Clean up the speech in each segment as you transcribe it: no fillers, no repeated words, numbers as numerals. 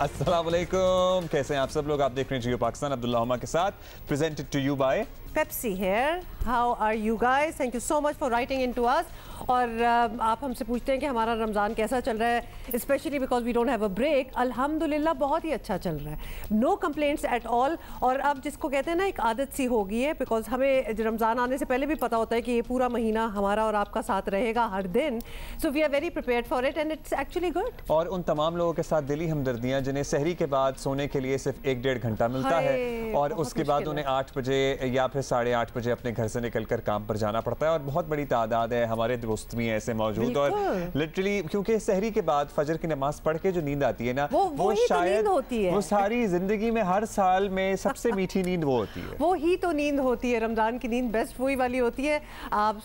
अस्सलाम वालेकुम, कैसे हैं आप सब लोग? आप देख रहे हैं जियो पाकिस्तान, अब्दुल्ला हुमा के साथ, presented to you by Pepsi here. How are you guys? Thank you so much for writing into us. और आप हमसे पूछते हैं कि हमारा रमज़ान कैसा चल रहा है, specially because we don't have a break. अल्हम्दुलिल्लाह बहुत ही अच्छा चल रहा है, नो कंप्लेंट्स एट ऑल. और अब जिसको कहते हैं ना एक आदत सी हो गई है, बिकॉज हमें रमज़ान आने से पहले भी पता होता है कि ये पूरा महीना हमारा और आपका साथ रहेगा हर दिन. So we are very prepared for it and it's actually good. और उन तमाम लोगों के साथ दिली हमदर्दियाँ जिन्हें सहरी के बाद सोने के लिए सिर्फ 1-1.5 घंटा मिलता है और उसके बाद उन्हें 8 बजे या फिर 8:30 बजे अपने घर से निकलकर काम पर जाना पड़ता है. और बहुत बड़ी तादाद है हमारे दोस्त भी ऐसे मौजूद. और लिटरली क्योंकि सहरी के बाद फजर की नमाज पढ़ के जो नींद आती है ना, वो शायद होती है, वो सारी जिंदगी में हर साल में सबसे मीठी नींद वो होती है. वो ही तो नींद होती है, रमजान की नींद बेस्ट वही वाली होती है.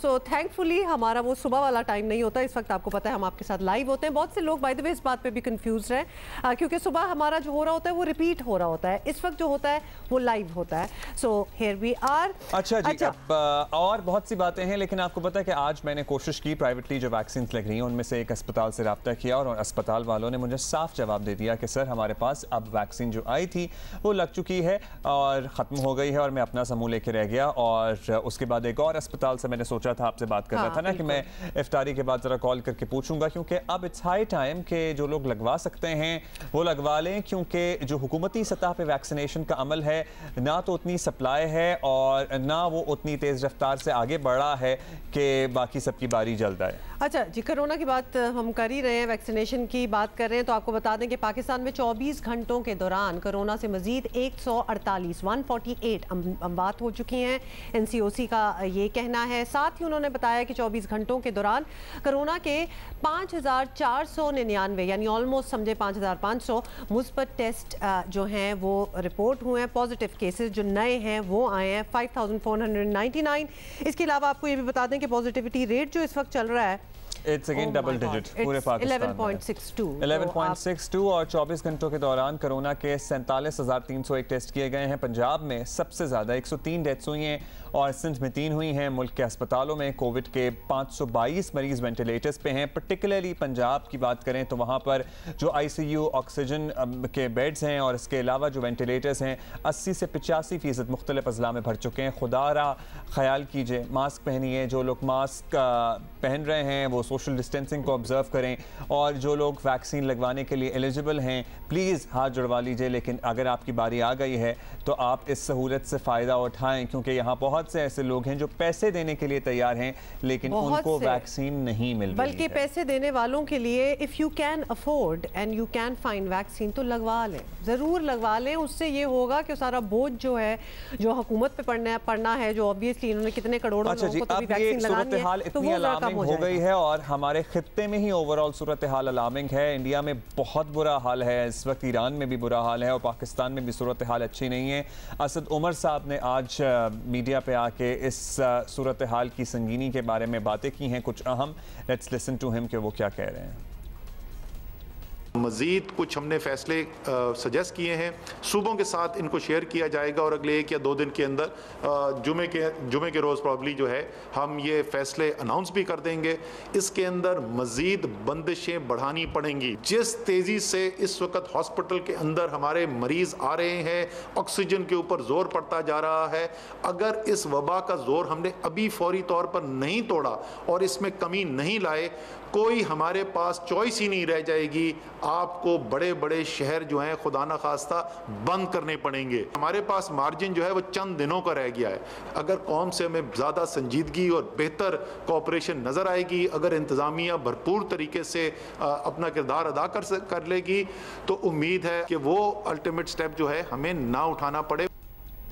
सो थैंकफुली हमारा वो सुबह वाला टाइम नहीं होता. इस वक्त आपको पता है हम आपके साथ लाइव होते हैं. बहुत से लोग बाय द वे इस बात पे भी कंफ्यूज हैं क्योंकि सुबह हमारा जो हो रहा होता है वो रिपीट हो रहा होता है, इस वक्त जो होता है वो लाइव होता है. So here we are. अच्छा जी. अब और बहुत सी बातें हैं, लेकिन आपको पता है कि आज मैंने कोशिश की, प्राइवेटली जो वैक्सीन लग रही हैं उनमें से एक अस्पताल से रब्ता किया और अस्पताल वालों ने मुझे साफ जवाब दे दिया कि सर हमारे पास अब वैक्सीन जो आई थी वो लग चुकी है और ख़त्म हो गई है. और मैं अपना समूह लेके रह गया. और उसके बाद एक और अस्पताल से मैंने सोचा था आपसे बात कर रहा था ना कि मैं इफ्तारी के बाद ज़रा कॉल करके पूछूंगा, क्योंकि अब इट्स हाई टाइम कि जो लोग लगवा सकते हैं वो लगवा लें, क्योंकि जो हुकूमती सतह पर वैक्सीनेशन का अमल है ना तो उतनी सप्लाई है और ना वो उतनी तेज़ रफ्तार से आगे बढ़ा है कि बाकी सबकी बारी जल्द आए. अच्छा जी, कोरोना की बात हम कर ही रहे हैं, वैक्सीनेशन की बात कर रहे हैं, तो आपको बता दें कि पाकिस्तान में 24 घंटों के दौरान कोरोना से मजीद 148 अमवात हो चुकी हैं. NCOC का ये कहना है. साथ ही उन्होंने बताया कि 24 घंटों के दौरान कोरोना के 5499 यानी ऑलमोस्ट समझे 5500 मुस्बत टेस्ट जो हैं वो रिपोर्ट हुए हैं. पॉजिटिव केसेस जो नए हैं वो आए हैं 5499. इसके अलावा आपको ये भी बता दें कि पॉजिटिविटी रेट जो इस वक्त चल रहा है इट्स अगेन डबल डिजिट पूरे पाकिस्तान 11.62 और 24 घंटों के दौरान कोरोना के 47,301 टेस्ट किए गए हैं. पंजाब में सबसे ज़्यादा 103 डेथ्स हुई हैं और सिंध में 3 हुई हैं. मुल्क के अस्पतालों में कोविड के 522 मरीज वेंटिलेटर्स पे हैं. पर्टिकुलरली पंजाब की बात करें तो वहाँ पर जो ICU ऑक्सीजन के बेड्स हैं और इसके अलावा जो वेंटिलेटर्स हैं 80 से 85% मुख्तलिफ अजला में भर चुके हैं. खुदारा ख्याल कीजिए, मास्क पहनिए. जो लोग मास्क पहन रहे हैं वो सोशल डिस्टेंसिंग को ऑब्जर्व करें और जो लोग वैक्सीन लगवाने के लिए एलिजिबल हैं प्लीज़ हाथ जुड़वा लीजिए. लेकिन अगर आपकी बारी आ गई है तो आप इस सहूलत से फ़ायदा उठाएं, क्योंकि यहाँ बहुत से ऐसे लोग हैं जो पैसे देने के लिए तैयार हैं लेकिन उनको वैक्सीन नहीं मिल रही है. बल्कि पैसे देने वालों के लिए if you can afford and you can find vaccine तो लगवा लें, ज़रूर लगवा लें. उससे ये होगा कि सारा बोझ जो है जो हुकूमत पे पड़ना है, जो ऑब्वियसली इन्होंने कितने करोड़ों लोगों को तो भी वैक्सीन लगानी है, तो वो अलार्मिंग हो गई है. और हमारे खित्ते में ही ओवरऑल सूरत हाल अलार्मिंग है. इंडिया में बहुत बुरा हाल है इस वक्त, ईरान में भी बुरा हाल है और पाकिस्तान में भी सूरत हाल अच्छी नहीं है. असद उमर साहब ने आज मीडिया पे आके इस सूरत हाल की संगीनी के बारे में बातें की हैं कुछ अहम. लेट्स लिसन टू हिम कि वो क्या कह रहे हैं. मज़ीद कुछ हमने फ़ैसले सजेस्ट किए हैं, सूबों के साथ इनको शेयर किया जाएगा और अगले 1 या 2 दिन के अंदर जुमे के रोज़ प्रॉब्ली जो है हम ये फ़ैसले अनाउंस भी कर देंगे. इसके अंदर मज़ीद बंदिशें बढ़ानी पड़ेंगी. जिस तेज़ी से इस वक्त हॉस्पिटल के अंदर हमारे मरीज़ आ रहे हैं, ऑक्सीजन के ऊपर ज़ोर पड़ता जा रहा है, अगर इस वबा का ज़ोर हमने अभी फौरी तौर पर नहीं तोड़ा और इसमें कमी नहीं लाए, कोई हमारे पास चॉइस ही नहीं रह जाएगी. आपको बड़े बड़े शहर जो हैं खुदा न खास्ता बंद करने पड़ेंगे. हमारे पास मार्जिन जो है वो चंद दिनों का रह गया है. अगर कौम से हमें ज़्यादा संजीदगी और बेहतर कोऑपरेशन नज़र आएगी, अगर इंतज़ामिया भरपूर तरीके से अपना किरदार अदा कर लेगी, तो उम्मीद है कि वो अल्टीमेट स्टेप जो है हमें ना उठाना पड़े.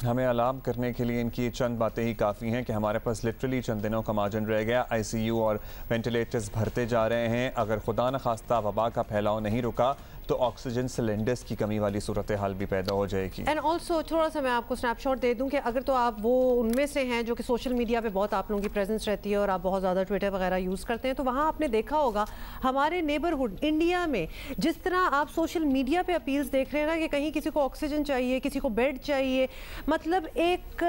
हमें अलार्म करने के लिए इनकी चंद बातें ही काफ़ी हैं कि हमारे पास लिटरली चंद दिनों का मार्जिन रह गया. ICU और वेंटिलेटर्स भरते जा रहे हैं. अगर खुदा न खास्ता वबा का फैलाव नहीं रुका तो ऑक्सीजन सिलेंडर्स की कमी वाली सूरत हाल भी पैदा हो जाएगी. एंड ऑल्सो थोड़ा सा मैं आपको स्नैपशॉट दे दूं कि अगर तो आप वो उनमें से हैं जो कि सोशल मीडिया पे बहुत आप लोगों की प्रेजेंस रहती है और आप बहुत ज़्यादा ट्विटर वगैरह यूज़ करते हैं, तो वहाँ आपने देखा होगा हमारे नेबरहुड इंडिया में जिस तरह आप सोशल मीडिया पे अपील्स देख रहे हैं ना कि कहीं किसी को ऑक्सीजन चाहिए, किसी को बेड चाहिए, मतलब एक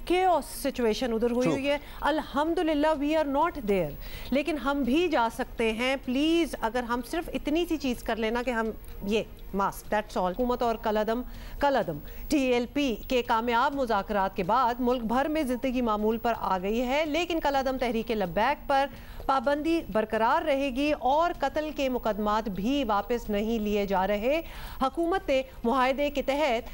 केओस सिचुएशन उधर हुई हुई है। अल्हम्दुलिल्लाह वी आर नॉट देयर, लेकिन हम भी जा सकते हैं। प्लीज़ अगर हम सिर्फ इतनी सी चीज़ कर लेना कि हम ये मास्क, दैट्स ऑल। हुकूमत और कलअदम TLP के कामयाब मुज़ाकरात के बाद मुल्क भर में ज़िंदगी मामूल पर आ गई है, लेकिन कलअदम तहरीक लब्बैक पर पाबंदी बरकरार रहेगी और कत्ल के मुकदमात भी वापस नहीं लिए जा रहे। हुकूमत ने मुआहदे के तहत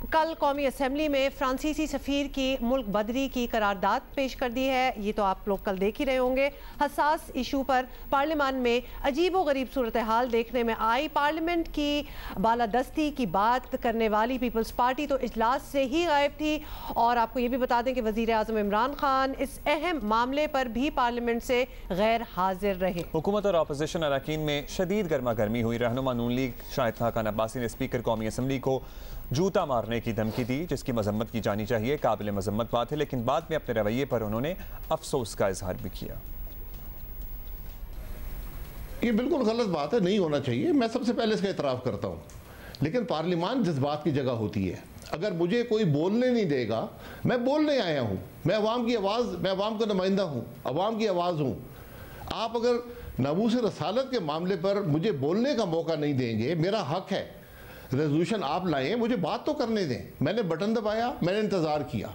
कल कौमी असम्बली में फ्रांसीसी सफ़ीर की मुल्क बदरी की करारदाद पेश कर दी है। ये तो आप लोग कल देख ही रहे होंगे। हसास इशू पर पार्लियामान में अजीब व गरीब सूरत हाल देखने में आई। पार्लियामेंट की बालादस्ती की बात करने वाली पीपल्स पार्टी तो इजलास से ही गायब थी। और आपको ये भी बता दें कि वज़ीर आज़म इमरान खान इस अहम मामले पर भी पार्लियामेंट से गैर हाजिर रहे। हुकूमत और अपोजिशन अरकान में शदीद गर्मा गर्मी हुई। रहनुमा नून लीग शाहिद खाकान अब्बासी ने स्पीकर कौमी असम्बली को जूता मारने की धमकी दी, जिसकी मजम्मत की जानी चाहिए। काबिल मजम्मत बात है, लेकिन बाद में अपने रवैये पर उन्होंने अफसोस का इजहार भी किया। ये बिल्कुल गलत बात है, नहीं होना चाहिए। मैं सबसे पहले इसका इतराफ़ करता हूँ, लेकिन पार्लियामान जज्बात की जगह होती है। अगर मुझे कोई बोलने नहीं देगा, मैं बोलने आया हूँ, मैं अवाम की आवाज़, मैं अवाम का नुमाइंदा हूँ, अवाम की आवाज़ हूँ। आप अगर नामूस रसालत के मामले पर मुझे बोलने का मौका नहीं देंगे, मेरा हक है, रेजोल्यूशन आप लाएं, मुझे बात तो करने दें। मैंने बटन दबाया, मैंने इंतज़ार किया।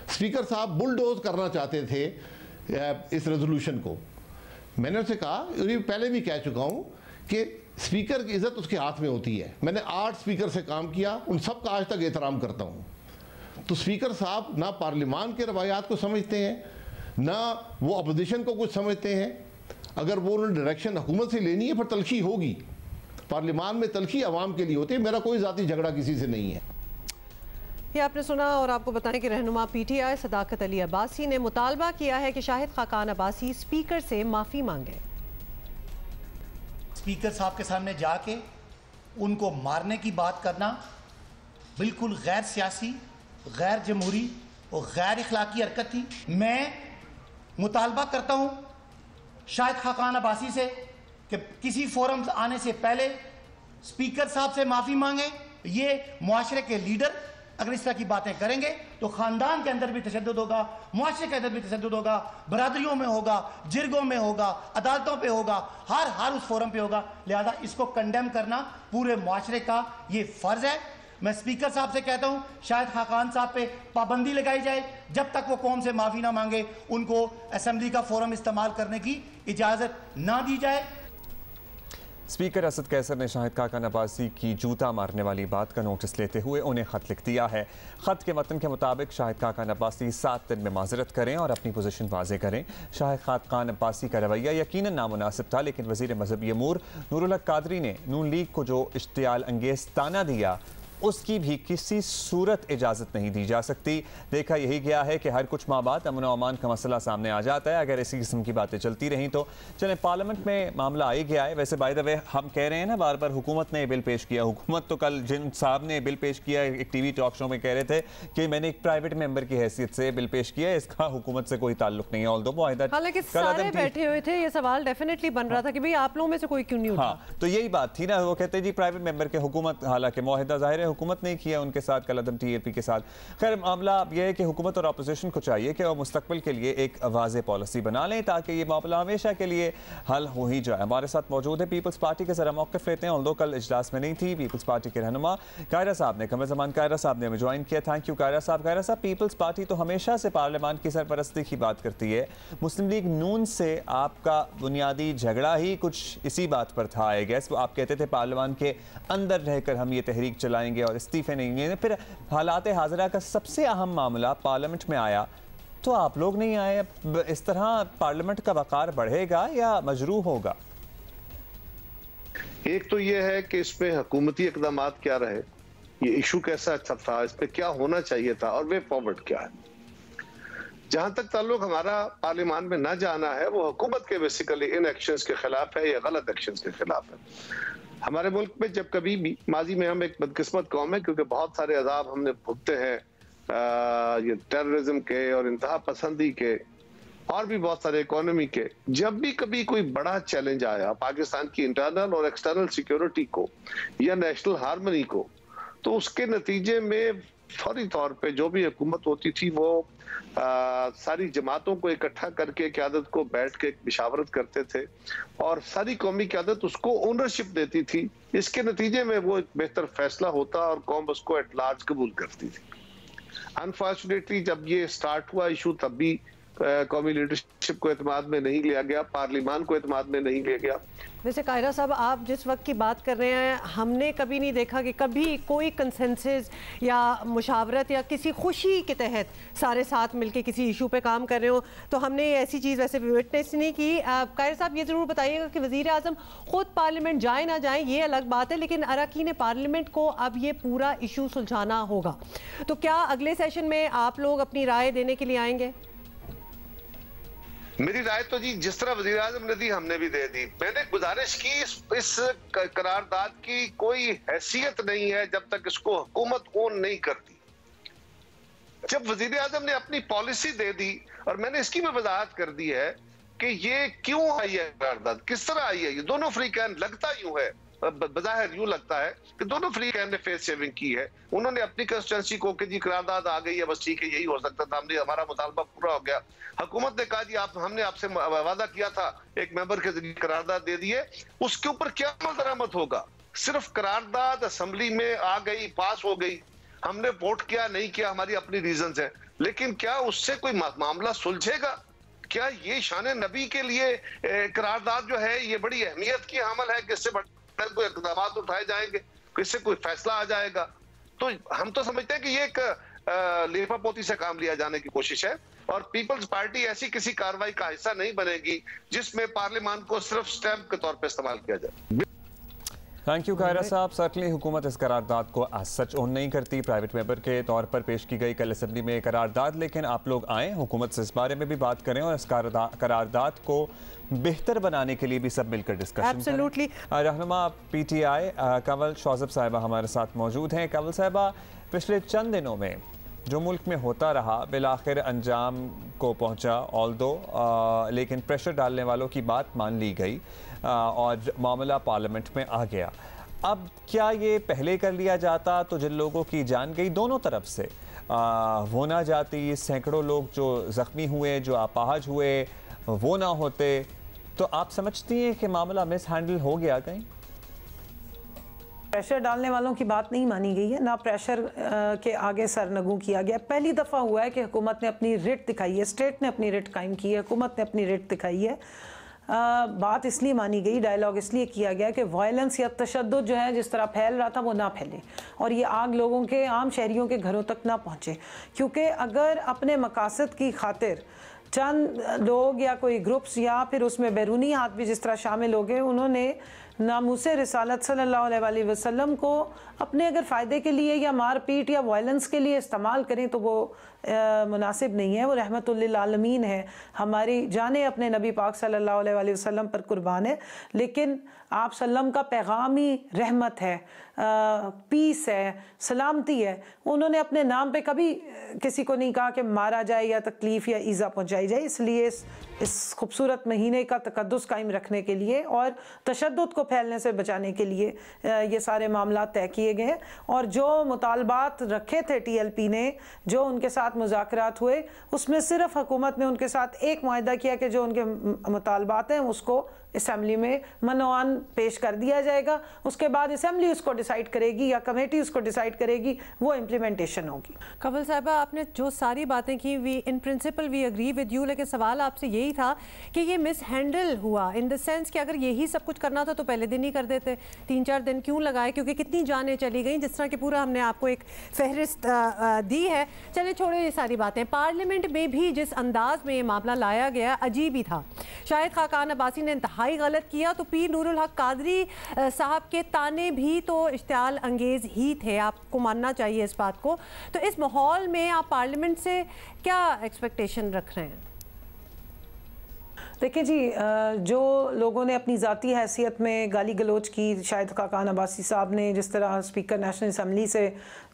स्पीकर साहब बुलडोज करना चाहते थे इस रेजोल्यूशन को। मैंने उससे कहा, ये पहले भी कह चुका हूँ कि स्पीकर की इज़्ज़त उसके हाथ में होती है। मैंने 8 स्पीकर से काम किया, उन सब का आज तक एहतराम करता हूँ। तो स्पीकर साहब ना पार्लियामान के रवायात को समझते हैं, ना वो अपोजिशन को कुछ समझते हैं। अगर वो उन्होंने डायरेक्शन हुकूमत से लेनी है, फिर तलखी होगी। पार्लियामान में तलखी आवाम के लिए होती है। मेरा कोई ज़ाती झगड़ा किसी से नहीं है। ये आपने सुना। और आपको बताएं कि रहनुमा PTI सदाकत अली अब्बासी ने मुतालबा किया है कि शाहिद खाकान अब्बासी स्पीकर से माफ़ी मांगे। स्पीकर साहब के सामने जाके उनको मारने की बात करना बिल्कुल गैर सियासी, गैर जमहूरी और गैर इखलाकी हरकत थी। मैं मुतालबा करता हूँ शाहिद खाकान अब्बासी से कि किसी फोरम आने से पहले स्पीकर साहब से माफ़ी मांगे। ये मुआशरे के लीडर अगर इस तरह की बातें करेंगे तो ख़ानदान के अंदर भी तशद्दुद होगा, मुआशरे के अंदर भी तशद्दुद होगा, बरादरियों में होगा, जिरगों में होगा, अदालतों पे होगा, हर उस फोरम पे होगा। लिहाजा इसको कंडेम करना पूरे मुआशरे का ये फ़र्ज़ है। मैं स्पीकर साहब से कहता हूँ शाहिद खाकान साहब पे पाबंदी लगाई जाए। जब तक वो कौम से माफ़ी ना मांगे, उनको असम्बली का फोरम इस्तेमाल करने की इजाज़त ना दी जाए। स्पीकर असद कैसर ने शाहिद खाकान अब्बासी की जूता मारने वाली बात का नोटिस लेते हुए उन्हें ख़त लिख दिया है। ख़त के मतन के मुताबिक शाहिद खाकान अब्बासी 7 दिन में माजरत करें और अपनी पोजीशन वाज़े करें। शाहिद खाकान अब्बासी का रवैया यकीनन नामुनासिब था, लेकिन वज़ीर मज़हबी अमूर नूरुल हक कादरी ने नून लीग को जो इश्तियाल अंगेज़ ताना दिया, उसकी भी किसी सूरत इजाज़त नहीं दी जा सकती। देखा यही गया है कि हर कुछ माह बाद अमन व अमान का मसला सामने आ जाता है। अगर इसी किस्म की बातें चलती रहीं तो चलें, पार्लियामेंट में मामला आ ही गया है। वैसे बाय द वे हम कह रहे हैं ना बार बार, हुकूमत ने बिल पेश किया। हुकूमत तो कल जिन साहब ने बिल पेश किया, एक TV टॉक शो में कह रहे थे कि मैंने एक प्राइवेट मेंबर की हैसियत से बिल पेश किया है, इसका हुकूमत से कोई ताल्लुक नहीं है। ऑल्दो हालांकि सारे बैठे हुए थे, ये सवाल डेफिनेटली बन रहा था कि भाई आप लोगों में से कोई क्यों नहीं उठा। तो यही बात थी ना, वो कहते जी प्राइवेट मेंबर के, हुकूमत, हालांकि मुआहिदा जाहिर है हुकूमत ने किया उनके साथ, कलअदम TLP के साथ। खैर मामला अब यह है कि हुकूमत और अपोजिशन को चाहिए कि वो मुस्तकबिल के लिए एक वाज़ेह पॉलिसी बना लें ताकि ये मामला हमेशा के लिए हल हो ही जाए। हमारे साथ मौजूद है पीपल्स पार्टी के, ज़रा मौक़िफ़ लेते हैं। ऑल्दो कल इजलास में नहीं थी, पीपल्स पार्टी के रहनुमा कायरा साहब ने, कमर ज़मान कायरा साहब ने हमें ज्वाइन किया। थैंक यू कायरा साहब। कायरा साहब, पीपल्स पार्टी तो हमेशा से पार्लियामान की सरपरस्ती की बात करती है। मुस्लिम लीग नून से आपका बुनियादी झगड़ा ही कुछ इसी बात पर था, आई गेस। आप कहते थे पार्लियामान के अंदर रहकर हम ये तहरीक चलाएंगे और इस्तीफे नहीं लेंगे। फिर हालात हाज़िरा का सबसे अहम मामला पार्लियामेंट में आया तो आप लोग नहीं आए। इस तरह पार्लियामेंट का वक़ार बढ़ेगा या मजरूह होगा? एक तो ये है कि इसमें हुकूमती इक़दाम क्या रहे, ये इशू कैसा अच्छा था, इस पर क्या होना चाहिए था और वे फॉरवर्ड क्या है। जहां तक ताल्लुक हमारा पार्लियामान में ना जाना है, वो हुकूमत के बेसिकली इन एक्शंस के खिलाफ है या गलत एक्शंस के खिलाफ है। हमारे मुल्क में जब कभी भी माजी में, हम एक बदकिस्मत कौम है क्योंकि बहुत सारे अजाब हमने भुगते हैं, ये टेररिज्म के और इंतहा पसंदी के और भी बहुत सारे इकोनॉमी के। जब भी कभी कोई बड़ा चैलेंज आया पाकिस्तान की इंटरनल और एक्सटर्नल सिक्योरिटी को या नेशनल हार्मनी को, तो उसके नतीजे में फौरी तौर पे जो भी हुकूमत होती थी वो सारी जमातों को इकट्ठा करके क़यादत को बैठ के मशावरत करते थे और सारी कौमी क़यादत उसको ओनरशिप देती थी। इसके नतीजे में वो एक बेहतर फैसला होता और कौम उसको एट लार्ज कबूल करती थी। अनफॉर्चुनेटली जब ये स्टार्ट हुआ इशू तब भी कौमी लीडरशिप को एतमाद में नहीं लिया गया, पार्लिमान को एतमाद में नहीं लिया गया। वैसे कायरा साहब, आप जिस वक्त की बात कर रहे हैं, हमने कभी नहीं देखा कि कभी कोई कंसेंसस या मुशावरत या किसी खुशी के तहत सारे साथ मिलके किसी इशू पे काम कर रहे हो, तो हमने ऐसी चीज़ वैसे विटनेस नहीं की। कायरा साहब, ये ज़रूर बताइएगा कि वज़ीर आज़म ख़ुद पार्लियामेंट जाए ना जाए ये अलग बात है, लेकिन अरकान पार्लियामेंट को अब ये पूरा इशू सुलझाना होगा, तो क्या अगले सेशन में आप लोग अपनी राय देने के लिए आएंगे? मेरी राय तो जी जिस तरह वज़ीर आज़म ने दी हमने भी दे दी। मैंने गुजारिश की इस करारदाद की कोई हैसियत नहीं है जब तक इसको हुकूमत ओन नहीं करती। जब वज़ीर आज़म ने अपनी पॉलिसी दे दी और मैंने इसकी भी वजाहत कर दी है कि ये क्यों आई है करारदाद, किस तरह आई है। ये दोनों फ्रीकैन लगता यूं है, बज़ाहिर यूं लगता है कि दोनों फ्रीकैन ने फेस सेविंग की है। उन्होंने अपनी कंस्टिट्यूंसी को कि जी करारदाद आ गई है, बस ठीक है, यही हो सकता था, हमने हमारा मुतालबा पूरा हो गया। हुकूमत ने कहा जी हमने आपसे वादा किया था, एक मेंबर के जरिए करारदाद दे दिए, उसके ऊपर क्या अमल दरामद होगा। सिर्फ करारदाद असेंबली में आ गई, पास हो गई, हमने वोट किया नहीं किया, हमारी अपनी रीजंस है, लेकिन क्या उससे कोई मामला सुलझेगा? क्या ये शान नबी के लिए करारदाद जो है ये बड़ी अहमियत की अमल है कि इससे कोई इक़दाम उठाए जाएंगे, इससे कोई फैसला आ जाएगा? तो हम तो समझते हैं कि ये एक लिफापोती से काम लिया जाने की कोशिश है और पीपल्स पार्टी ऐसी किसी कार्रवाई का हिस्सा नहीं बनेगी जिसमें पार्लियामान को सिर्फ स्टैम्प के तौर पर इस्तेमाल किया जाए। थैंक यू कायरा साहब। सर्टनली हुकूमत इस करारदाद को आज सच ऑन नहीं करती। प्राइवेट मेंबर के तौर पर पेश की गई कल असेंबली में करारदाद, लेकिन आप लोग आएँ, हुकूमत से इस बारे में भी बात करें और इस करारदाद को बेहतर बनाने के लिए भी सब मिलकर डिस्कशन करें। रहनुमा PTI कंवल शौज़ब साहिबा हमारे साथ मौजूद हैं। कंवल साहिबा, पिछले चंद दिनों में जो मुल्क में होता रहा बिलाखिर अंजाम को पहुंचा, ऑल्दो लेकिन प्रेशर डालने वालों की बात मान ली गई और मामला पार्लियामेंट में आ गया। अब क्या ये पहले कर लिया जाता तो जिन लोगों की जान गई दोनों तरफ से वो ना जाती, सैकड़ों लोग जो ज़ख्मी हुए, जो अपाहज हुए, वो ना होते, तो आप समझती हैं कि मामला मिस हैंडल हो गया कहीं? प्रेशर डालने वालों की बात नहीं मानी गई है, ना प्रेशर के आगे सरनगू किया गया। पहली दफ़ा हुआ है कि हुकूमत ने अपनी रिट दिखाई है, स्टेट ने अपनी रिट कायम की है, हुकूमत ने अपनी रिट दिखाई है। बात इसलिए मानी गई, डायलॉग इसलिए किया गया कि वायलेंस या तशद्दुद जो है जिस तरह फैल रहा था वो ना फैले और ये आग लोगों के, आम शहरियों के घरों तक ना पहुँचे। क्योंकि अगर अपने मकासद की खातिर चंद लोग या कोई ग्रुप्स या फिर उसमें बैरूनी हाथ भी जिस तरह शामिल हो गए, उन्होंने नामूसे रिसालत सल्लल्लाहु अलैहि वसल्लम को अपने अगर फ़ायदे के लिए या मार पीट या वायलेंस के लिए इस्तेमाल करें तो वो मुनासिब नहीं है। वो रहमतुल्लिल आलमीन है, हमारी जाने अपने नबी पाक सल्लल्लाहु अलैहि वसल्लम पर कुर्बान है, लेकिन आप सल्लम का पैगाम ही रहमत है, पीस है, सलामती है। उन्होंने अपने नाम पे कभी किसी को नहीं कहा कि मारा जाए या तकलीफ़ या ईज़ा पहुंचाई जाए। इसलिए इस खूबसूरत महीने का तकद्दुस कायम रखने के लिए और तशद्दुद को फैलने से बचाने के लिए ये सारे मामला तय किए गए हैं। और जो मुतालबात रखे थे TLP ने, जो उनके साथ मुज़ाकरात हुए, उसमें सिर्फ हुकूमत ने उनके साथ एक मुआहदा किया कि जो उनके मुतालबात हैं उसको असेंबली में मनोआन पेश कर दिया जाएगा। उसके बाद असेंबली उसको डिसाइड करेगी या कमेटी उसको डिसाइड करेगी, वो इम्प्लीमेंटेशन होगी। कंवल साहिबा, आपने जो सारी बातें की, we in principle we agree with you, लेकिन सवाल आपसे यही था कि ये मिस हैंडल हुआ इन द सेंस कि अगर यही सब कुछ करना था तो पहले दिन ही कर देते, 3-4 दिन क्यों लगाए? क्योंकि कितनी जानें चली गई, जिस तरह की पूरा हमने आपको एक फहरिस्त दी है। चले छोड़े ये सारी बातें। पार्लियामेंट में भी जिस अंदाज में ये मामला लाया गया अजीब ही था। शाहिद खाकान अब्बासी ने इंतहाई गलत किया तो पीर नूरुल हक कादरी साहब के ताने भी तो इश्तियाल अंगेज ही थे, आपको मानना चाहिए इस बात को। तो इस माहौल में आप पार्लियामेंट से क्या एक्सपेक्टेशन रख रहे हैं? देखिए जी, जो लोगों ने अपनी ज़ाती हैसियत में गाली गलोच की, शाहिद खाकान अब्बासी साहब ने जिस तरह स्पीकर नेशनल असम्बली से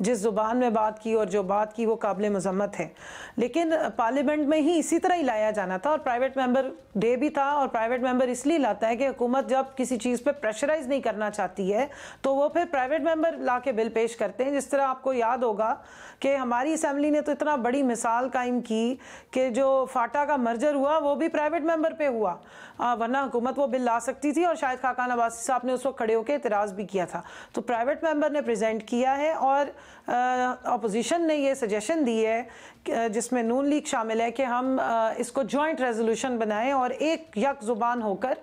जिस ज़ुबान में बात की और जो बात की वो काबिल मज़म्मत है, लेकिन पार्लियामेंट में ही इसी तरह ही लाया जाना था और प्राइवेट मेंबर डे भी था। और प्राइवेट मेंबर इसलिए लाता है कि हुकूमत जब किसी चीज़ पे प्रेशराइज नहीं करना चाहती है तो वो फिर प्राइवेट मेंबर ला के बिल पेश करते हैं। जिस तरह आपको याद होगा कि हमारी असम्बली ने तो इतना बड़ी मिसाल कायम की कि जो फाटा का मर्जर हुआ वो भी प्राइवेट मेंबर पे हुआ, वरना हुकूमत वो बिल ला सकती थी और शायद खाकान अब्बासी साहब ने उस वक्त खड़े होकर इतराज़ भी किया था। तो प्राइवेट मेंबर ने प्रेजेंट किया है और अपोजिशन ने ये सजेशन दी है जिसमें नून लीग शामिल है कि हम इसको जॉइंट रेजोल्यूशन बनाएं और एक यक ज़ुबान होकर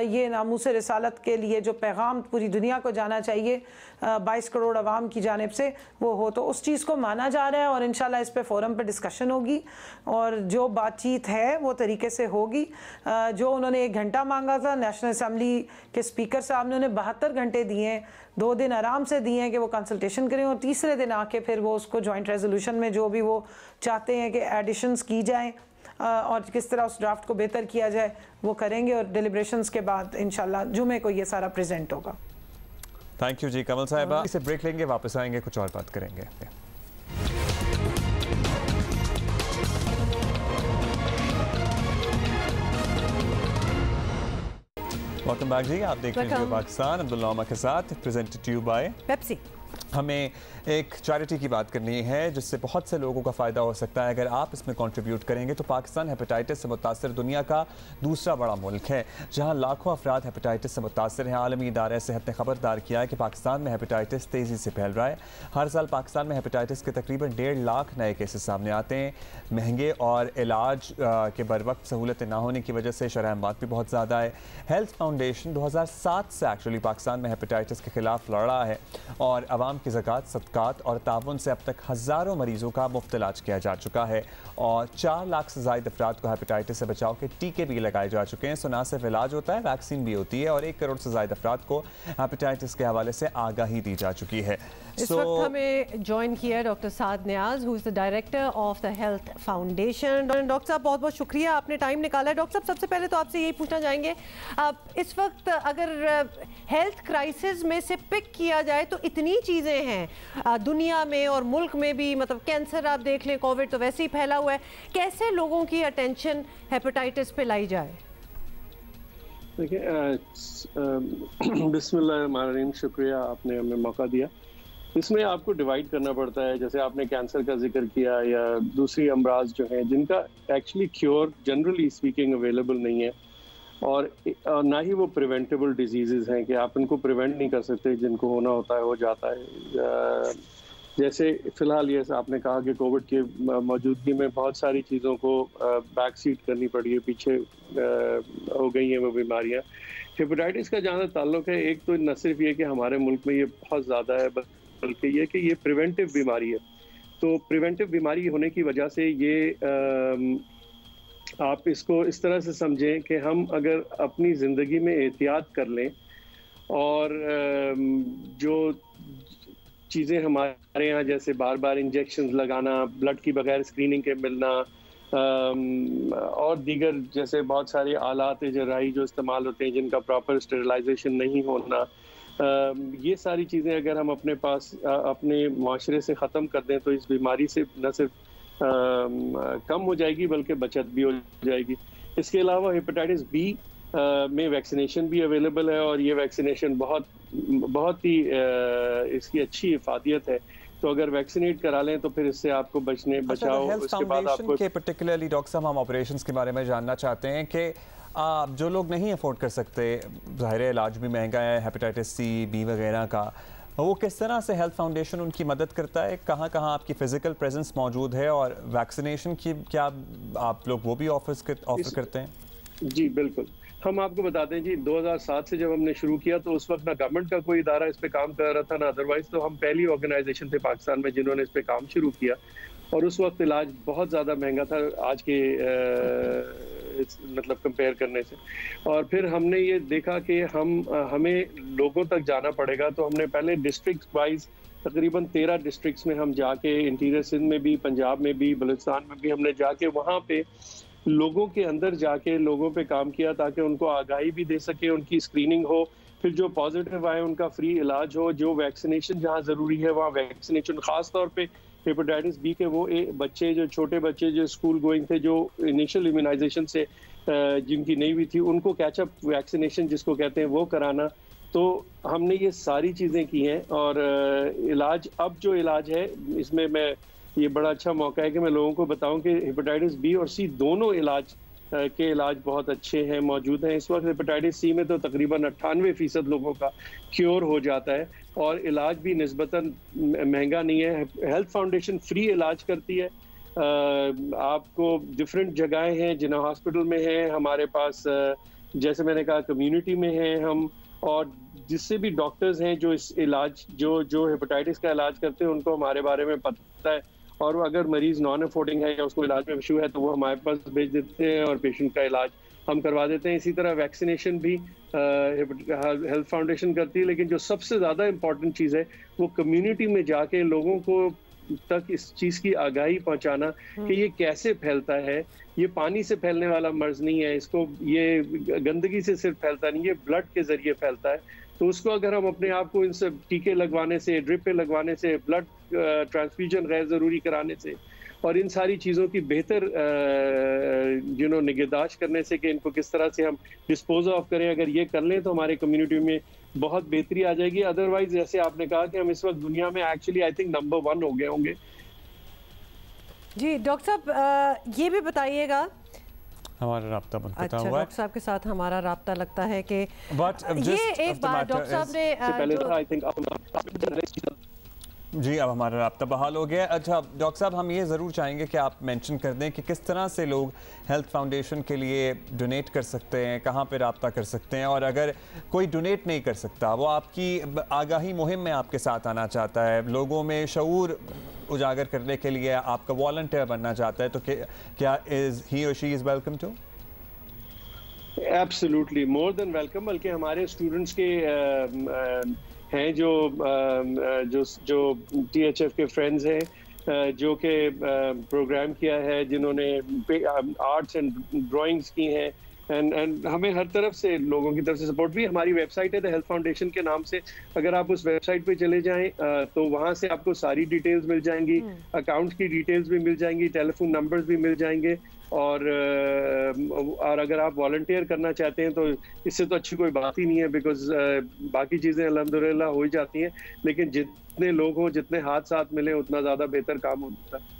ये नामूस रिसालत के लिए जो पैगाम पूरी दुनिया को जाना चाहिए 22 करोड़ अवाम की जानिब से वो हो, तो उस चीज़ को माना जा रहा है और इंशाल्लाह इस पे फोरम पे डिस्कशन होगी और जो बातचीत है वो तरीके से होगी। जो उन्होंने 1 घंटा मांगा था, नेशनल असम्बली के स्पीकर साहब ने उन्हें 72 घंटे दिए हैं, 2 दिन आराम से दिए हैं कि वो कंसल्टेशन करें और तीसरे दिन आके फिर वो उसको जॉइंट रेजोल्यूशन में जो भी वो चाहते हैं कि एडिशंस की जाएँ और किस तरह उस ड्राफ्ट को बेहतर किया जाए वो करेंगे और डिलिब्रेशंस के बाद इंशाल्लाह जुमे को ये सारा प्रेजेंट होगा। थैंक यू जी कमल साहिबा। इसे ब्रेक लेंगे, वापस आएंगे, कुछ और बात करेंगे। वेलकम बैक जी, आप देख रहे हैं पाकिस्तान, अब्दुल्ला उमा के साथ, presented to you by Pepsi. हमें एक चैरिटी की बात करनी है जिससे बहुत से लोगों का फ़ायदा हो सकता है। अगर आप इसमें कंट्रीब्यूट करेंगे तो पाकिस्तान हेपेटाइटिस से मुतासर दुनिया का दूसरा बड़ा मुल्क है जहां लाखों अफराद हेपेटाइटिस से मुतासर हैं। आलमी इदारा सेहत ने खबरदार किया है कि पाकिस्तान में हेपेटाइटिस तेज़ी से फैल रहा है। हर साल पाकिस्तान में हेपेटाइटिस के तकरीबन 1.5 लाख नए केसेस सामने आते हैं। महंगे और इलाज के बर वक्त सहूलतें ना होने की वजह से शरह मौत भी बहुत ज़्यादा है। हेल्थ फाउंडेशन 2007 से एक्चुअली पाकिस्तान में हेपेटाइटिस के खिलाफ लड़ रहा है और आवाम की ज़कात, सदकात और ताउन से अब तक हज़ारों मरीज़ों का मुफ्त इलाज किया जा चुका है और 4 लाख से ज़ायद अफराद को हेपेटाइटिस से बचाव के टीके भी लगाए जा चुके हैं। सो ना सिर्फ इलाज होता है, वैक्सीन भी होती है और 1 करोड़ से ज़ायद अफराद को हेपेटाइटिस के हवाले से आगाही दी जा चुकी है। इस वक्त हमें ज्वाइन किया doctor Saad Niaz, who is the director of the health foundation. Doctor साहब बहुत बहुत शुक्रिया, आपने टाइम निकाला है। डॉक्टर साहब सबसे पहले तो आपसे यही पूछना चाहेंगे, आप इस वक्त अगर हेल्थ क्राइसिस में से पिक किया जाए तो इतनी चीज़ें हैं दुनिया में और मुल्क में भी, मतलब कैंसर आप देख लें, कोविड तो वैसे ही फैला हुआ है, कैसे लोगों की अटेंशन हेपेटाइटिस पे लाई जाए? देखिए, बिस्मिल्लाहिर्रहमानिर्रहीम, शुक्रिया आपने हमें मौका दिया। इसमें आपको डिवाइड करना पड़ता है, जैसे आपने कैंसर का जिक्र किया या दूसरी अमराज जो हैं जिनका actually cure generally speaking available नहीं है और ना ही वो प्रिवेंटेबल डिजीज़ हैं कि आप इनको प्रिवेंट नहीं कर सकते, जिनको होना होता है हो जाता है। जैसे फ़िलहाल ये आपने कहा कि कोविड की मौजूदगी में बहुत सारी चीज़ों को बैक सीट करनी पड़ी है, पीछे हो गई हैं वो बीमारियाँ। हेपेटाइटिस का जहाँ तक ताल्लुक़ है, एक तो न सिर्फ ये कि हमारे मुल्क में ये बहुत ज़्यादा है, बल्कि ये कि ये प्रिवेंटिव बीमारी है। तो प्रिवेंटिव बीमारी होने की वजह से ये आप इसको इस तरह से समझें कि हम अगर अपनी ज़िंदगी में एहतियात कर लें और जो चीज़ें हमारे यहाँ जैसे बार बार इंजेक्शंस लगाना, ब्लड की बगैर स्क्रीनिंग के मिलना और दीगर जैसे बहुत सारे आलात जराई जो इस्तेमाल होते हैं जिनका प्रॉपर स्टेरिलाइजेशन नहीं होना, ये सारी चीज़ें अगर हम अपने पास अपने माशरे से ख़त्म कर दें तो इस बीमारी से न सिर्फ कम हो जाएगी बल्कि बचत भी हो जाएगी। इसके अलावा हेपेटाइटिस बी में वैक्सीनेशन भी अवेलेबल है और ये वैक्सीनेशन बहुत ही इसकी अच्छी इफादियत है। तो अगर वैक्सीनेट करा लें तो फिर इससे आपको बचाओ। उसके बाद आपको के पर्टिकुलरली डॉक्टर साहब हम ऑपरेशंस के बारे में जानना चाहते हैं कि जो लोग नहीं अफोर्ड कर सकते, ज़ाहिर है इलाज भी महंगा है हेपेटाइटिस सी, बी वगैरह का, वो किस तरह से हेल्थ फाउंडेशन उनकी मदद करता है? कहाँ कहाँ आपकी फ़िज़िकल प्रेजेंस मौजूद है और वैक्सीनेशन की क्या आप लोग वो भी ऑफर करते हैं? जी बिल्कुल, हम आपको बताते हैं जी, 2007 से जब हमने शुरू किया तो उस वक्त ना गवर्नमेंट का कोई इदारा इस पे काम कर रहा था ना अदरवाइज, तो हम पहली ऑर्गेनाइजेशन थे पाकिस्तान में जिन्होंने इस पे काम शुरू किया और उस वक्त इलाज बहुत ज़्यादा महंगा था आज के मतलब कंपेयर करने से। और फिर हमने ये देखा कि हमें लोगों तक जाना पड़ेगा, तो हमने पहले डिस्ट्रिक्ट वाइज तकरीबन 13 डिस्ट्रिक्ट्स में हम जाके इंटीरियर सिंध में भी, पंजाब में भी, बलूचिस्तान में भी हमने जाके वहाँ पे लोगों के अंदर जाके लोगों पे काम किया ताकि उनको आगाही भी दे सके, उनकी स्क्रीनिंग हो, फिर जो पॉजिटिव आए उनका फ्री इलाज हो, जो वैक्सीनेशन जहाँ ज़रूरी है वहाँ वैक्सीनेशन, ख़ास तौर पे हेपेटाइटिस बी के वो बच्चे जो छोटे बच्चे जो स्कूल गोइंग थे, जो इनिशियल इम्यूनाइजेशन से जिनकी नहीं हुई थी, उनको कैचअप वैक्सीनेशन जिसको कहते हैं वो कराना। तो हमने ये सारी चीज़ें की हैं और इलाज, अब जो इलाज है इसमें मैं, ये बड़ा अच्छा मौका है कि मैं लोगों को बताऊं कि हेपेटाइटिस बी और सी दोनों इलाज के इलाज बहुत अच्छे हैं, मौजूद हैं। इस वक्त हेपेटाइटिस सी में तो तकरीबन 98% लोगों का क्योर हो जाता है और इलाज भी निस्बतन महंगा नहीं है। हेल्थ फाउंडेशन फ्री इलाज करती है। आपको डिफरेंट जगहें हैं, जिन्ना हॉस्पिटल में हैं, हमारे पास जैसे मैंने कहा कम्युनिटी में हैं हम, और जिससे भी डॉक्टर्स हैं जो इस इलाज जो हेपेटाइटिस का इलाज करते हैं उनको हमारे बारे में पता है, और अगर मरीज नॉन अफोर्डिंग है या उसको इलाज में इशू है तो वो हमारे पास भेज देते हैं और पेशेंट का इलाज हम करवा देते हैं। इसी तरह वैक्सीनेशन भी हेल्थ फाउंडेशन करती है, लेकिन जो सबसे ज़्यादा इम्पॉर्टेंट चीज़ है वो कम्युनिटी में जाके लोगों को तक इस चीज़ की आगाही पहुंचाना कि ये कैसे फैलता है। ये पानी से फैलने वाला मर्ज नहीं है, इसको ये गंदगी से सिर्फ फैलता नहीं, ये ब्लड के जरिए फैलता है। तो उसको अगर हम अपने आप को इन सब टीके लगवाने से, ड्रिप पे लगवाने से, ब्लड ट्रांसफ्यूजन गैर ज़रूरी कराने से और इन सारी चीज़ों की बेहतर निगहदाश्त करने से कि इनको किस तरह से हम डिस्पोज ऑफ करें, अगर ये कर लें तो हमारे कम्युनिटी में बहुत बेहतरी आ जाएगी। अदरवाइज जैसे आपने कहा कि हम इस वक्त दुनिया में एक्चुअली आई थिंक नंबर 1 हो गए होंगे। जी डॉक्टर साहब ये भी बताइएगा, हमारा राब्ता बंद अच्छा, हुआ है डॉक्टर साहब के साथ हमारा राब्ता लगता है कि ये एक बात डॉक्टर साहब ने जी, अब हमारा राब्ता बहाल हो गया। अच्छा डॉक्टर साहब, हम ये ज़रूर चाहेंगे कि आप मेंशन कर दें कि किस तरह से लोग हेल्थ फाउंडेशन के लिए डोनेट कर सकते हैं, कहाँ पे राब्ता कर सकते हैं, और अगर कोई डोनेट नहीं कर सकता, वो आपकी आगाही मुहिम में आपके साथ आना चाहता है, लोगों में शऊर उजागर करने के लिए आपका वॉलंटियर बनना चाहता है, तो क्या ही और she is welcome to? Absolutely, more than welcome. बल्कि हमारे स्टूडेंट्स के हैं जो THF के फ्रेंड्स हैं जो कि प्रोग्राम किया है, जिन्होंने आर्ट्स एंड ड्राइंग्स की हैं, एंड हमें हर तरफ से लोगों की तरफ से सपोर्ट भी। हमारी वेबसाइट है द हेल्थ फाउंडेशन के नाम से, अगर आप उस वेबसाइट पे चले जाएं तो वहाँ से आपको सारी डिटेल्स मिल जाएंगी, अकाउंट्स की डिटेल्स भी मिल जाएंगी, टेलीफोन नंबर्स भी मिल जाएंगे, और अगर आप वॉलंटियर करना चाहते हैं तो इससे तो अच्छी कोई बात ही नहीं है, बिकॉज बाकी चीज़ें अल्हम्दुलिल्लाह हो ही जाती हैं, लेकिन जितने लोग हो, जितने हाथ साथ मिले, उतना ज़्यादा बेहतर काम होता है।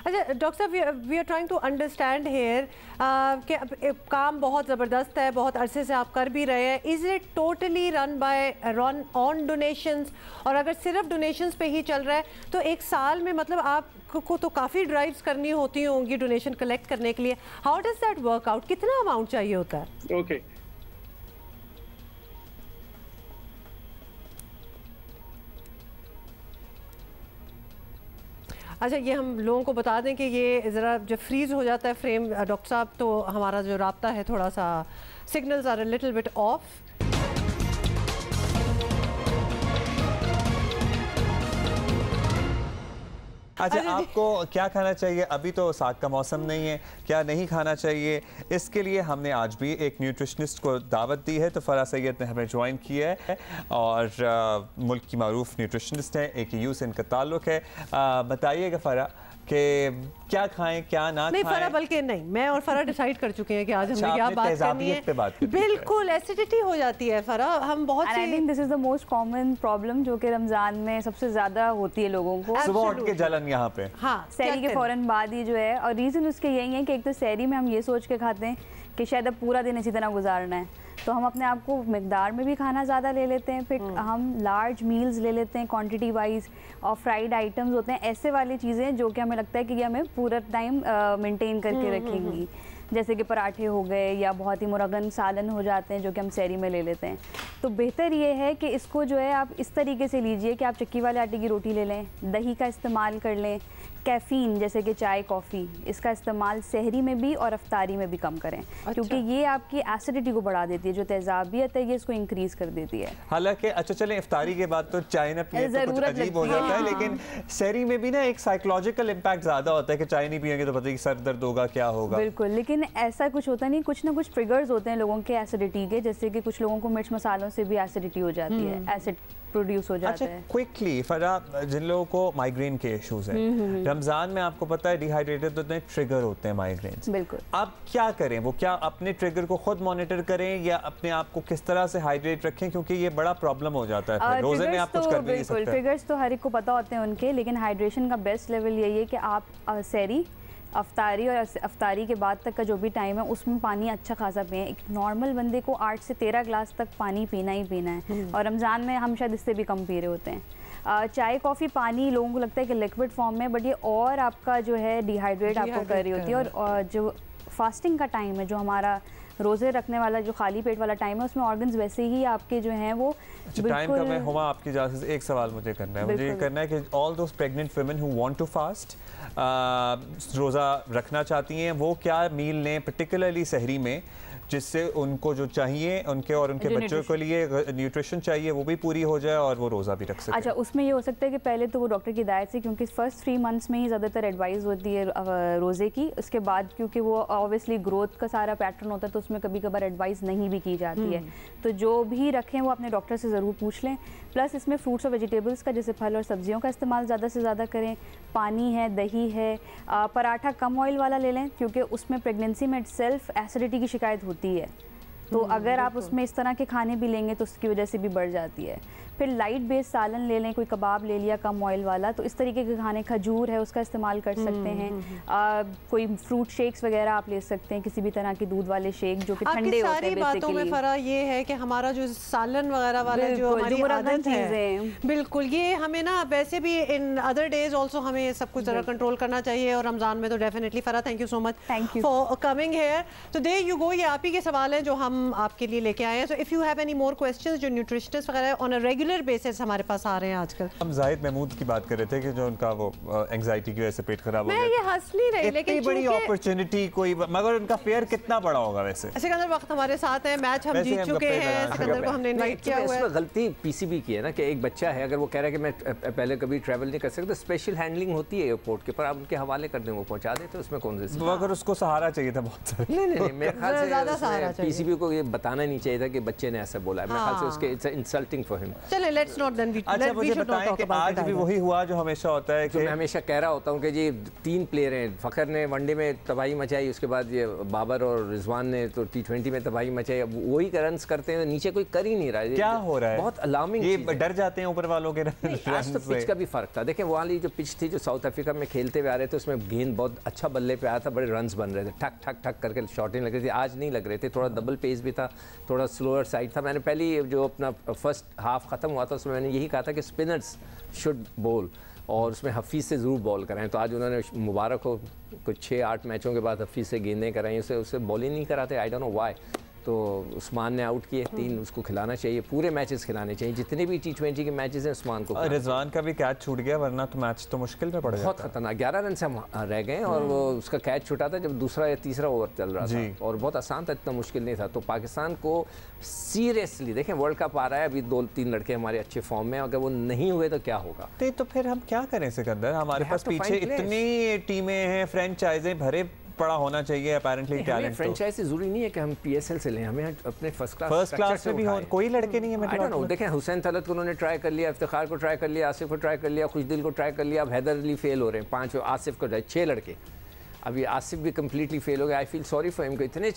अच्छा डॉक्टर साहब, we are trying to understand here कि काम बहुत ज़बरदस्त है, बहुत अरसे से आप कर भी रहे हैं। Is it totally run on donations? और अगर सिर्फ डोनेशंस पे ही चल रहा है तो एक साल में मतलब आपको तो काफ़ी ड्राइव्स करनी होती होंगी डोनेशन कलेक्ट करने के लिए। How does that work out? कितना अमाउंट चाहिए होता है? ओके अच्छा, ये हम लोगों को बता दें कि ये ज़रा जब फ्रीज़ हो जाता है फ्रेम डॉक्टर साहब, तो हमारा जो राब्ता है थोड़ा सा signals are a little bit off. अच्छा, आपको क्या खाना चाहिए? अभी तो साग का मौसम नहीं है, क्या नहीं खाना चाहिए, इसके लिए हमने आज भी एक न्यूट्रिशनिस्ट को दावत दी है। तो फरा सैयद ने हमें ज्वाइन किया है और मुल्क की मारूफ न्यूट्रिशनिस्ट है, AKU से इनका ताल्लुक है। बताइएगा फरा कि क्या खाएं क्या ना नहीं खाएं? फरा, बल्कि नहीं, मैं और फरा डिसाइड कर चुके हैं कि आज हमने क्या बात करनी है। बिल्कुल, एसिडिटी हो जाती है फरा। हम बहुत I think this is the most common problem जो कि रमजान में सबसे ज्यादा होती है लोगों को। सुबह उठ के जलन यहाँ पे, हाँ, सहरी के फौरन बाद ही जो है, और रीज़न उसके यही है कि एक तो सहरी में हम ये सोच के खाते हैं कि शायद अब पूरा दिन इसी तरह गुजारना है, तो हम अपने आप को मिकदार में भी खाना ज़्यादा ले लेते हैं, फिर हम लार्ज मील्स ले लेते हैं क्वांटिटी वाइज, और फ्राइड आइटम्स होते हैं, ऐसे वाली चीज़ें जो कि हमें लगता है कि ये हमें पूरा टाइम मेंटेन करके रखेंगी, जैसे कि पराठे हो गए या बहुत ही मुरगन सालन हो जाते हैं जो कि हम सहरी में ले लेते हैं। तो बेहतर ये है कि इसको जो है आप इस तरीके से लीजिए कि आप चक्की वाले आटे की रोटी ले लें, दही का इस्तेमाल कर लें, कैफ़ीन जैसे कि चाय कॉफ़ी इसका इस्तेमाल सहरी में भी और अफ्तारी में भी कम करें। अच्छा। क्योंकि ये आपकी एसिडिटी को बढ़ा देती है, जो तेजाबियत है ये इसको इंक्रीज कर देती है। हालांकि अच्छा चलें, इफ्तारी के बाद तो चाय ना पिए तो कुछ अजीब हो जाता है, लेकिन सहरी में भी ना एक साइकोलॉजिकल इम्पैक्ट ज़्यादा होता है कि चाय नहीं पिएंगे तो पता नहीं सर दर्द होगा, क्या होगा। बिल्कुल, लेकिन ऐसा कुछ होता नहीं, कुछ ना कुछ ट्रिगर्स होते हैं लोगों के एसिडिटी के, जैसे कि कुछ लोगों को मिर्च मसालों से भी एसिडिटी हो जाती है, एसिड प्रोड्यूस हो जाता है। क्विकली फरा, जिन लोगों को माइग्रेन के इश्यूज हैं, रमजान में आपको पता है डिहाइड्रेटेड तो ट्रिगर होते हैं माइग्रेन्स। बिल्कुल, आप क्या करें? वो क्या अपने ट्रिगर को खुद मॉनिटर करें या अपने आप को किस तरह से हाइड्रेट रखें, क्योंकि ये बड़ा प्रॉब्लम हो जाता है रोजे में आप कुछ कर भी नहीं सकते। ट्रिगर्स तो हर एक को पता होते हैं उनके, लेकिन हाइड्रेशन का बेस्ट लेवल यही है कि आप सहरी, अफ्तारी और अफ्तारी के बाद तक का जो भी टाइम है उसमें पानी अच्छा खासा पिएं। एक नॉर्मल बंदे को 8 से 13 ग्लास तक पानी पीना ही पीना है, और रमज़ान में हम शायद इससे भी कम पी रहे होते हैं। चाय कॉफ़ी पानी लोगों को लगता है कि लिक्विड फॉर्म में, बट ये और आपका जो है डिहाइड्रेट आपको कर रही होती है। और जो फास्टिंग का टाइम है, जो हमारा रोज़े रखने वाला जो खाली पेट वाला टाइम है, उसमें ऑर्गन्स वैसे ही आपके जो हैं वो टाइम का मैं हुआ आपकी इजाज़त से एक सवाल मुझे करना है। मुझे ये करना है कि all those pregnant women who want to fast, रोज़ा रखना चाहती हैं, वो क्या मील लें पर्टिकुलरली सहरी में, जिससे उनको जो चाहिए उनके और उनके बच्चों के लिए न्यूट्रिशन चाहिए वो भी पूरी हो जाए और वो रोज़ा भी रख सकें। अच्छा, उसमें ये हो सकता है कि पहले तो वो डॉक्टर की हिदायत से, क्योंकि फर्स्ट 3 मंथ्स में ही ज़्यादातर एडवाइस होती है रोज़े की। उसके बाद क्योंकि वो ऑब्वियसली ग्रोथ का सारा पैटर्न होता है तो उसमें कभी कभार एडवाइस नहीं भी की जाती है। तो जो भी रखें वो अपने डॉक्टर से ज़रूर पूछ लें। प्लस इसमें फ्रूट्स और वेजिटेबल्स का, जैसे फल और सब्जियों का इस्तेमाल ज़्यादा से ज़्यादा करें। पानी है, दही है, पराठा कम ऑयल वाला ले लें, क्योंकि उसमें प्रेगनेंसी में सेल्फ एसिडिटी की शिकायत होती है। तो अगर आप उसमें इस तरह के खाने भी लेंगे तो उसकी वजह से भी बढ़ जाती है। फिर लाइट बेस्ड सालन ले लें, कोई कबाब ले लिया कम ऑयल वाला, तो इस तरीके के खाने, खजूर है उसका इस्तेमाल कर सकते हैं। कोई फ्रूट शेक्स वगैरह आप ले सकते हैं, किसी भी तरह के दूध वाले शेक जो कि ठंडे होते हैं। बातों में फर्क ये है कि हमारा जो सालन वगैरह वाला जो हमारी आदत है, बिल्कुल ये हमें ना वैसे भी इन अदर डेज ऑल्सो हमें सब कुछ जरा कंट्रोल करना चाहिए, और रमजान में तो डेफिनेटली फरा। Thank you so much for coming here. तो देयर यू गो, ये आप ही के सवाल हैं जो हम आपके लिए लेके आए हैं। So if you have any more questions जो न्यूट्रिशनिस्ट वगैरह ऑन अ रेगुलर बेसिस हमारे पास आ रहे हैं आजकल। हम जाहिद महमूद की बात कर रहे थे कि जो उनका वो एंजाइटी की वजह से पेट खराब हो गया। मैं ये हंस नहीं रही, लेकिन इतनी बड़ी अपॉर्चुनिटी कोई, मगर उनका फेयर कितना बड़ा होगा वैसे। सिकंदर वक्त हमारे साथ है, मैच हम जीत चुके हैं, सिकंदर को हमने इनवाइट किया हुआ है। इसमें गलती पीसीबी की है ना कि एक बच्चा है, अगर वो कह रहा है कि मैं पहले कभी ट्रैवल नहीं कर सकता, स्पेशल हैंडलिंग होती है एयरपोर्ट के पर, आप उनके हवाले कर दें, वो पहुंचा देते, उसमें कौन सी। अगर उसको सहारा चाहिए था बहुत सारा। नहीं, मेरे ख्याल से पीसीबी को ये बताना नहीं चाहिए था कि बच्चे ने ऐसा बोला है। मेरे ख्याल से उसके इट्स इंसल्टिंग फॉर हिम। चलें, लेट्स नॉट देन वी। अच्छा, मुझे बताएं कि आज भी वही हुआ जो हमेशा होता है कि मैं हमेशा कह रहा होता हूं कि जी 3 प्लेयर हैं। फ़खर ने वनडे में तबाही मचाई, उसके बाद ये बाबर और रिजवान ने तो T20 में तबाही मचाई। अब वही रन्स करते हैं, नीचे कोई कर ही नहीं रहा है। क्या हो रहा है? बहुत अलार्मिंग। ये डर जाते हैं ऊपर वालों के आज तो पिच का भी फर्क था। देखें वो वाली जो पिच थी जो साउथ अफ्रीका में खेलते हुए आ रहे थे, उसमें गेंद बहुत अच्छा बल्ले पे आया था, बड़े रन्स बन रहे थे, ठक ठक ठक करके शॉटिंग लग रही थी। आज नहीं लग रहे थे, थोड़ा डबल पेस भी था, थोड़ा स्लोअर साइड था। मैंने पहले जो अपना फर्स्ट हाफ ख़त्म हुआ था उसमें मैंने यही कहा था कि स्पिनर्स शुड बॉल, और उसमें हफीज़ से ज़रूर बॉल कराएं। तो आज उन्होंने, मुबारक हो, कुछ 6-8 मैचों के बाद हफीज़ से गेंदें कराई, उसे बॉल ही नहीं कराते। I don't know why. तो उस्मान ने आउट किए 3, उसको खिलाना चाहिए, पूरे मैचेस खिलाने चाहिए, जितने भी T20 के मैचेस हैं उस्मान को। रिजवान का भी कैच छूट गया, वरना तो मैच तो मुश्किल में पड़ गया। बहुत खतरनाक, 11 रन से हम रह गए, और वो उसका कैच छूटा था जब दूसरा या तीसरा ओवर चल रहा था, और बहुत आसान था, इतना मुश्किल नहीं था। तो पाकिस्तान को सीरियसली देखें, वर्ल्ड कप आ रहा है, अभी 2-3 लड़के हमारे अच्छे फॉर्म में, अगर वो नहीं हुए तो क्या होगा? तो फिर हम क्या करें सिकंदर? हमारे पास पीछे इतनी टीमें हैं, फ्रेंचाइजें भरे पड़ा होना चाहिए अपैरेंटली टैलेंट। फ्रेंचाइज जरूरी नहीं है कि हम PSL से लें, हमें अपने फर्स्ट क्लास में भी हो, कोई लड़के नहीं है। आई डोंट नो, देखें हुसैन तलत को उन्होंने ट्राई कर लिया, इफ्तिखार को ट्राई कर लिया, आसिफ को ट्राई कर लिया, खुशदिल को ट्राई कर लिया, अब हैदर अली फेल हो रहे हैं, 5 आसिफ को 6 लड़के। अभी आसिफ भी कम्प्लीटली फेल हो गया। I feel sorry for him को, इतने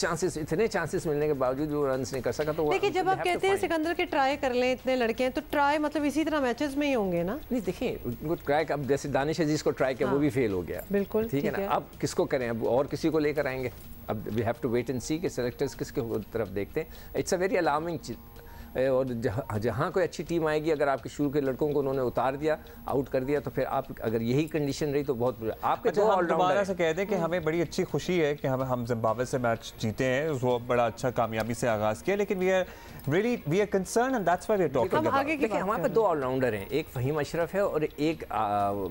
चांसेस मिलने के बावजूद वो रन नहीं कर सका। तो देखिए, जब आप कहते हैं सिकंदर के ट्राई कर लें, इतने लड़के हैं, तो ट्राई मतलब इसी तरह मैचेस में ही होंगे ना? नहीं, देखिए उनको ट्राई, अब जैसे दानिश अजीज को ट्राई किया, वो भी फेल हो गया, बिल्कुल ठीक है ना। अब किसको करें? अब और किसी को लेकर आएंगे? अब we have to wait and see कि सेलेक्टर्स किसके तरफ देखते हैं। इट्स अ वेरी अलार्मिंग और जहाँ कोई अच्छी टीम आएगी, अगर आपके शुरू के लड़कों को उन्होंने उतार दिया, आउट कर दिया, तो फिर आप अगर यही कंडीशन रही तो बहुत बुरा। आपके दो दोबारा से कह दें कि हमें बड़ी अच्छी खुशी है कि हम जिम्बाब्वे से मैच जीते हैं, वो बड़ा अच्छा कामयाबी से आगाज किया, लेकिन we are concern and that's why we are talking about. देखिए हमारे पास 2 ऑलराउंडर हैं, एक फहीम अशरफ है और एक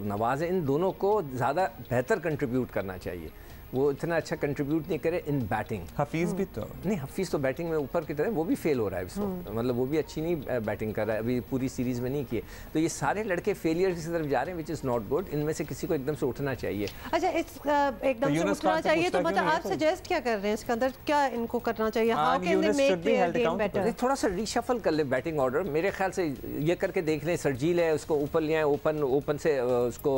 नवाज है। इन दोनों को ज़्यादा बेहतर कंट्रीब्यूट करना चाहिए। वो इतना अच्छा कंट्रीब्यूट नहीं करे इन बैटिंग। हफीज भी तो नहीं, हफीज तो बैटिंग में ऊपर की तरह वो भी फेल हो रहा है इस वक्त, मतलब वो भी अच्छी नहीं बैटिंग कर रहा है, अभी पूरी सीरीज में नहीं किए। तो ये सारे लड़के फेलियर की तरफ जा रहे हैं, विच इज़ नॉट गुड। इनमें से किसी को एकदम से उठना चाहिए। अच्छा, एकदम से उठना चाहिए तो मतलब आप सजेस्ट क्या कर रहे हैं इसके अंदर, क्या इनको करना चाहिए? How can they make their game better? थोड़ा सा रीशफल कर ले बैटिंग ऑर्डर। मेरे ख्याल से ये करके देख लें, सरजील है उसको ऊपर ले आए, ओपन से उसको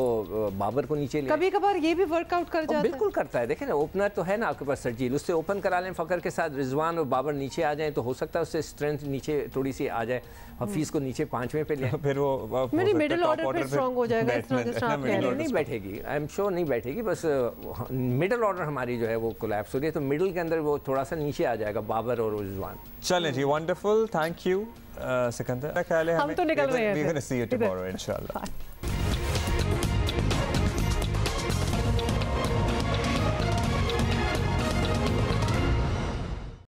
बाबर को नीचे ले। कभी कभार ये भी वर्कआउट कर जाता है। बिल्कुल करता है। देखें ना, ओपनर तो है ना आपके पास सरजील, उससे ओपन करा लें फकर के साथ, रिजवान और बाबर नीचे आ जाएं तो हो सकता है उससे स्ट्रेंथ नीचे थोड़ी सी आ जाए। हफीज को नीचे 5वें पे ले, फिर वो मेरी मिडिल ऑर्डर फिर स्ट्रांग हो जाएगा। इस तरह से आप कह रहे हैं नहीं बैठेगी, आई एम श्योर नहीं बैठेगी। बस मिडिल ऑर्डर हमारी जो है वो कोलैप्स हो रही है, तो मिडिल के अंदर वो थोड़ा सा नीचे आ जाएगा बाबर और रिजवान। चलें जी, वंडरफुल, थैंक यू सिकंदर। ख्याल है हम तो निकल रहे हैं। We will see you tomorrow इंशाल्लाह।